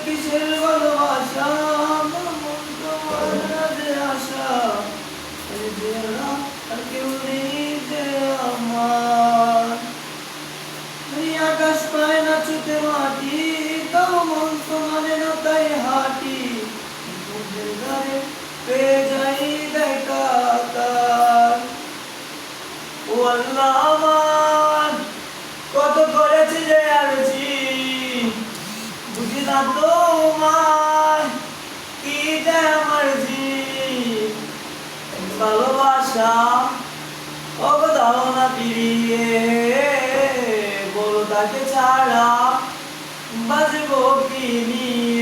কিসের ভালোবাসা আমার মন তোমার রাজে আশা এই যে আর কেউ নেই যে আমার এই আকাশ পায় না ছুতে মাটি তাও মন তো মানে না তাই হাঁটি বুকের গায়ে পেয়ে যাই দেখা তার ও আল্লাহ আমার কত করেছি যে আরজি বুঝি না তোমার কি যে আমার জি ভালোবাসা ওগো দাও না ফিরিয়ে বলো তাকে ছাড়া বাজবো কি নিয়ে